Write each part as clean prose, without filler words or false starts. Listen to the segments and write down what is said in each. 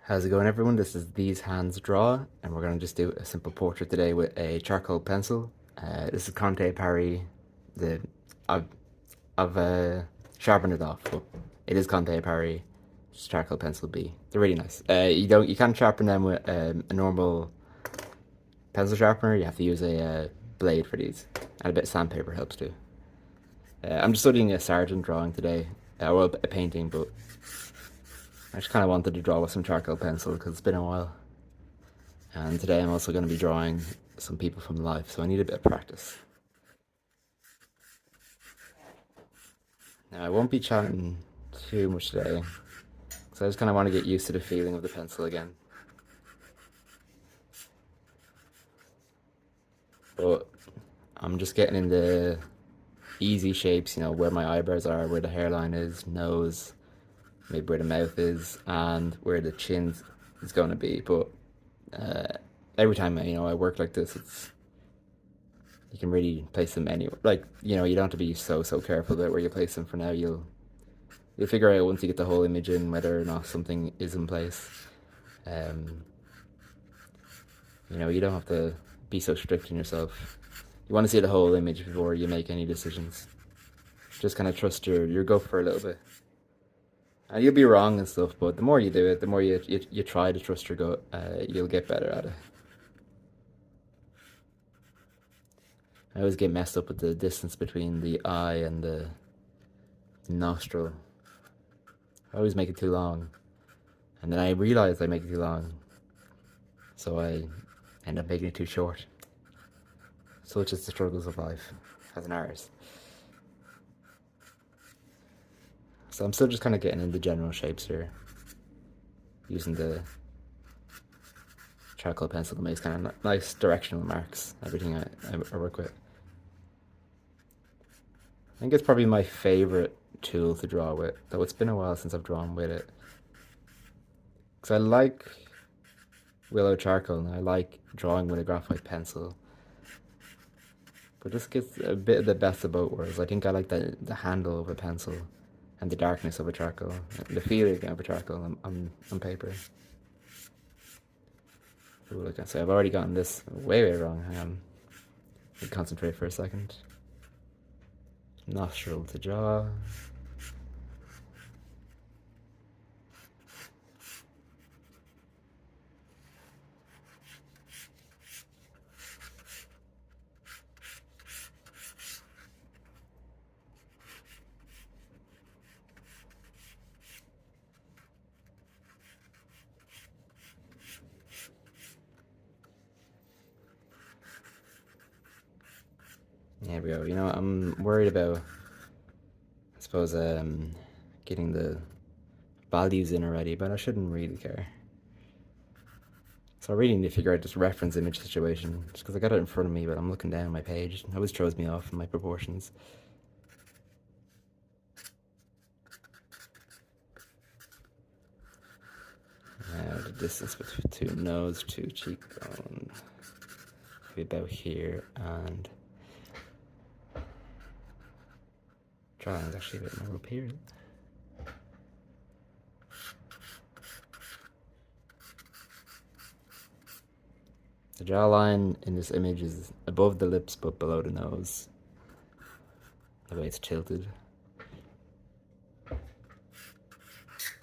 How's it going, everyone? This is These Hands Draw, and we're going to just do a simple portrait today with a charcoal pencil. This is Conte Parry. The I've sharpened it off, but it is Conte Parry. Just charcoal pencil B. They're really nice. You can't sharpen them with a normal pencil sharpener. You have to use a blade for these, and a bit of sandpaper helps too. I'm just studying a Sargent drawing today, well, a painting, but I just kind of wanted to draw with some charcoal pencil because it's been a while. And today I'm also going to be drawing some people from life, so I need a bit of practice. Now, I won't be chatting too much today, because I just kind of want to get used to the feeling of the pencil again. But I'm just getting in the easy shapes, you know, where my eyebrows are, where the hairline is, nose, maybe where the mouth is, and where the chin is going to be. But every time I work like this, you can really place them anywhere. Like, you don't have to be so careful about where you place them. For now, you'll figure out once you get the whole image in whether or not something is in place. You don't have to be so strict on yourself. You want to see the whole image before you make any decisions. Just kind of trust your gut for a little bit. And you'll be wrong and stuff, but the more you do it, the more you try to trust your gut, you'll get better at it. I always get messed up with the distance between the eye and the nostril. I always make it too long, and then I realize I make it too long, so I end up making it too short. Such is the struggles of life as an artist. So I'm still just kind of getting into general shapes here, using the charcoal pencil to make kind of nice directional marks, everything I work with. I think it's probably my favorite tool to draw with, though it's been a while since I've drawn with it. Because I like willow charcoal and I like drawing with a graphite pencil. But this gets a bit of the best of both worlds. I think I like the handle of a pencil and the darkness of a charcoal, the feeling of a charcoal on paper. Ooh, look, so I've already gotten this way wrong. Hang on. Let me concentrate for a second. Nostril to jaw. There we go. I'm worried about, I suppose, getting the values in already, but I shouldn't really care. So I really need to figure out this reference image situation, just because I got it in front of me, but I'm looking down my page. It always throws me off in my proportions. Now the distance between nose to cheekbone, be about here, and drawing is actually a bit more up here. The jawline in this image is above the lips but below the nose, the way it's tilted.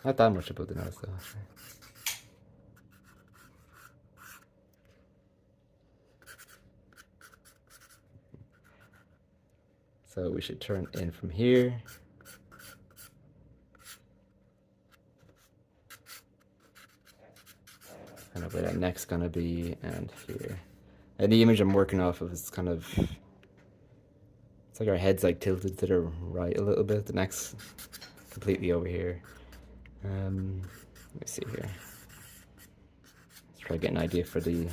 Not that much above the nose though, actually. So we should turn in from here. Kind of where that neck's gonna be, and here. And the image I'm working off of is kind of, it's like our head's like tilted to the right a little bit. The neck's completely over here. Let me see here. Let's try to get an idea for the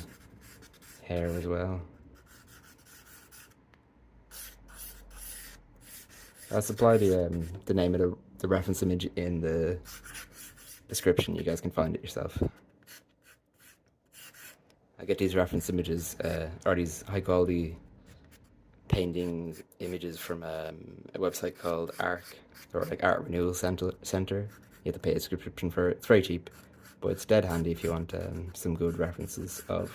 hair as well. I'll supply the name of the reference image in the description. You guys can find it yourself. I get these reference images, or these high quality painting images from a website called ARC, or like Art Renewal Center. You have to pay a subscription for it. It's very cheap, but it's dead handy if you want some good references of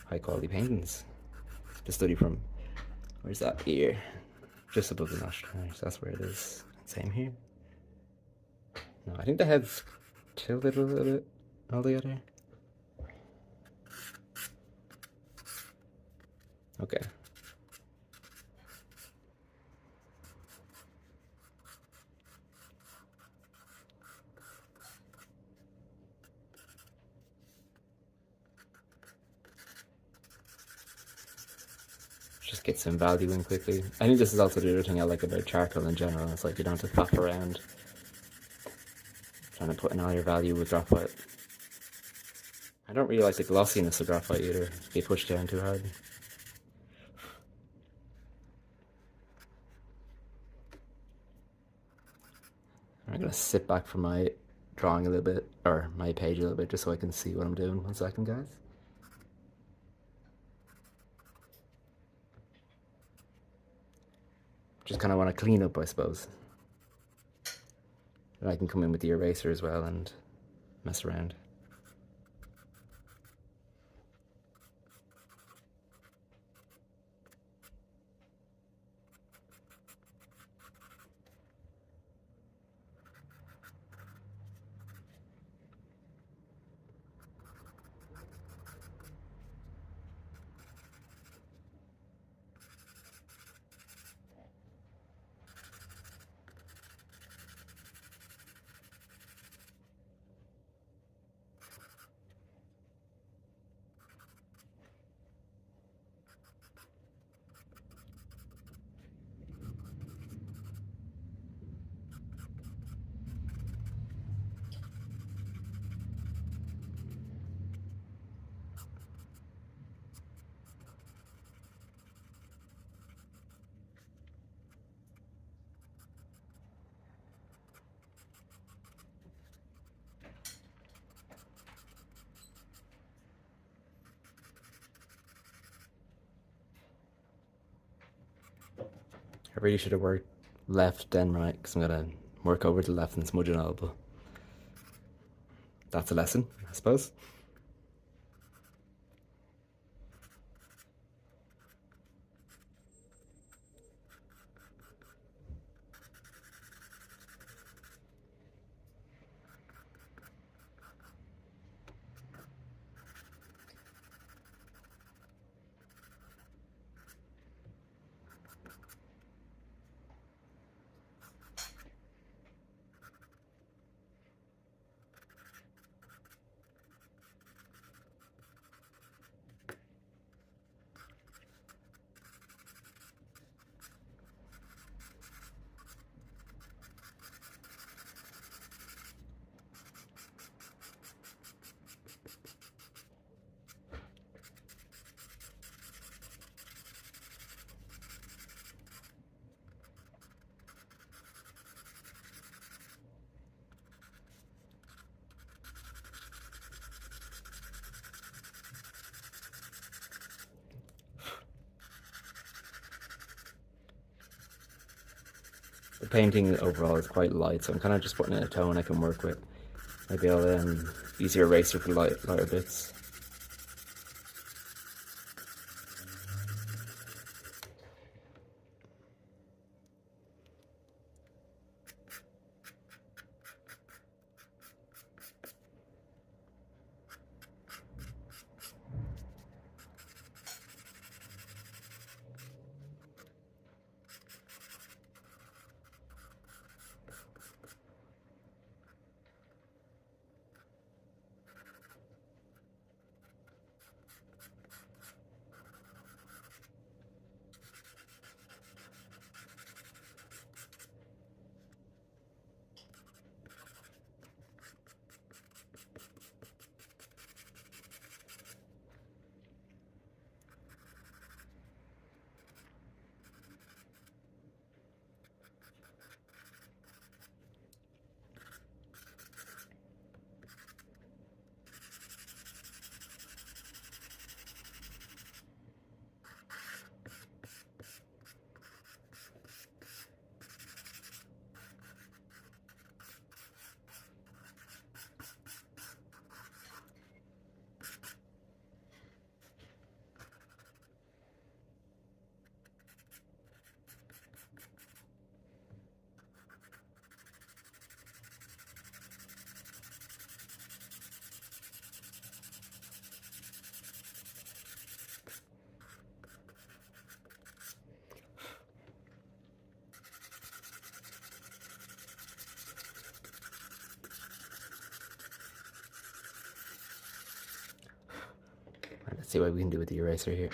high quality paintings to study from. Where's that ear? Just above the nostril. So that's where it is. Same here. No, I think the head's tilted a little bit altogether. Okay. Just get some value in quickly. I think this is also the other thing I like about charcoal in general. It's like you don't have to faff around trying to put in all your value with graphite. I don't really like the glossiness of graphite either. If you push down too hard. I'm gonna sit back from my drawing a little bit, or my page a little bit, just so I can see what I'm doing. 1 second, guys. Just kind of want to clean up, I suppose. And I can come in with the eraser as well and mess around. I really should have worked left then right, because I'm gonna work over to the left and smudge it all, but that's a lesson, I suppose. The painting overall is quite light, so I'm kind of just putting in a tone I can work with. Maybe I'll use the eraser for lighter bits. see what we can do with the eraser here.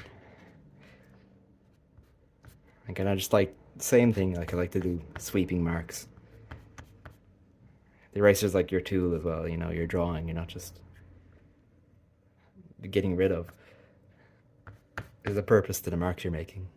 Again, I just like same thing. Like I like to do sweeping marks. The eraser's like your tool as well. You know, you're drawing. You're not just getting rid of. There's a purpose to the marks you're making.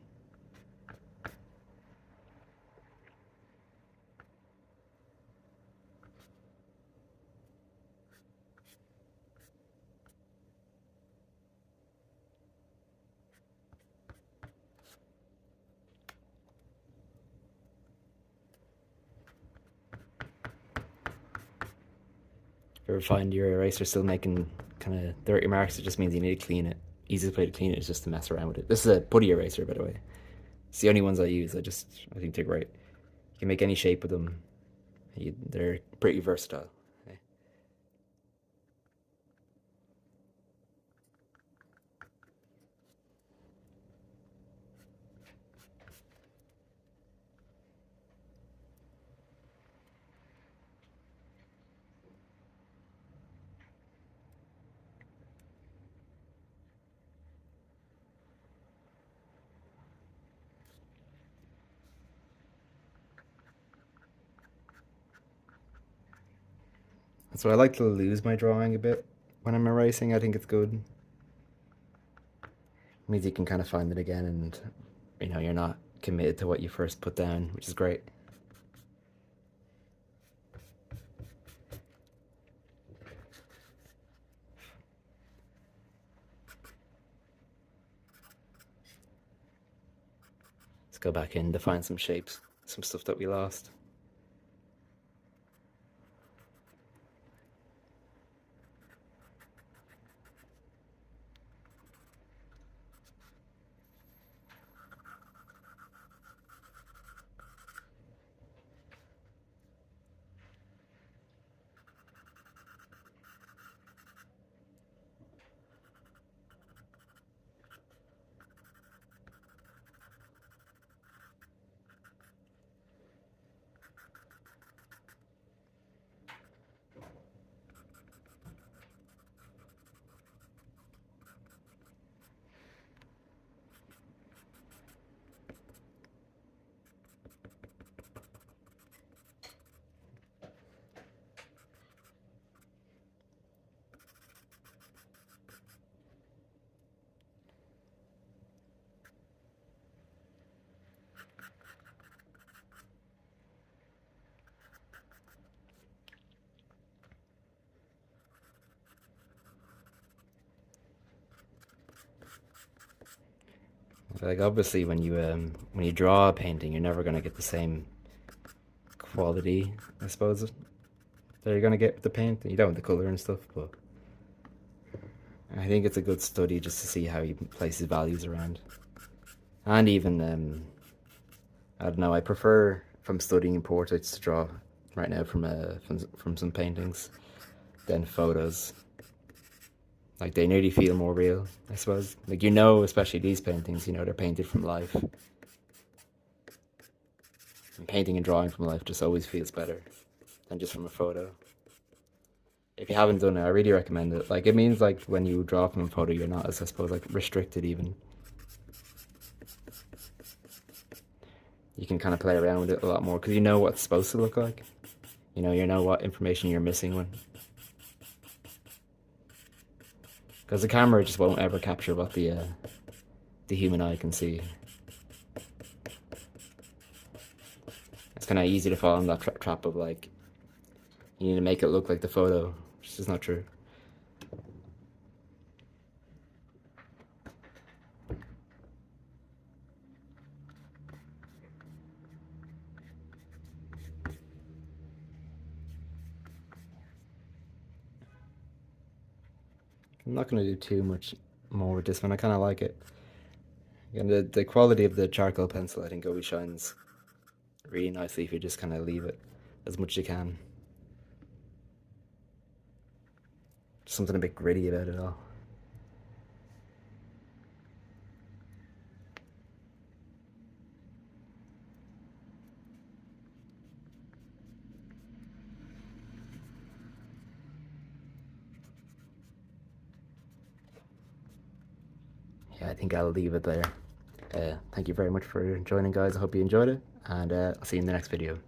If you ever find your eraser still making kind of dirty marks, it just means you need to clean it. Easiest way to clean it is just to mess around with it. This is a putty eraser, by the way. It's the only ones I use. I think they're great. You can make any shape with them. They're pretty versatile. So I like to lose my drawing a bit when I'm erasing. I think it's good. It means you can kind of find it again, and you're not committed to what you first put down, which is great. Let's go back in to find some shapes, some stuff that we lost. Like obviously, when you draw a painting, you're never gonna get the same quality, I suppose, that you're gonna get with the paint. You don't with the color and stuff, but I think it's a good study just to see how he places values around, and even I don't know. I prefer if I'm studying portraits to draw right now from some paintings than photos. Like they nearly feel more real, I suppose. Like especially these paintings, they're painted from life. And painting and drawing from life just always feels better than just from a photo. If you haven't done it, I really recommend it. Like it means like when you draw from a photo, you're not as I suppose like restricted even. You can kind of play around with it a lot more because you know what it's supposed to look like. You know what information you're missing when. Because the camera just won't ever capture what the human eye can see. It's kind of easy to fall in that trap of like, you need to make it look like the photo, which is not true. I'm not going to do too much more with this one. I kind of like it. And the quality of the charcoal pencil, I think, always shines really nicely if you just kind of leave it as much as you can. Just something a bit gritty about it all. yeah, I think I'll leave it there. Thank you very much for joining, guys. I hope you enjoyed it, and I'll see you in the next video.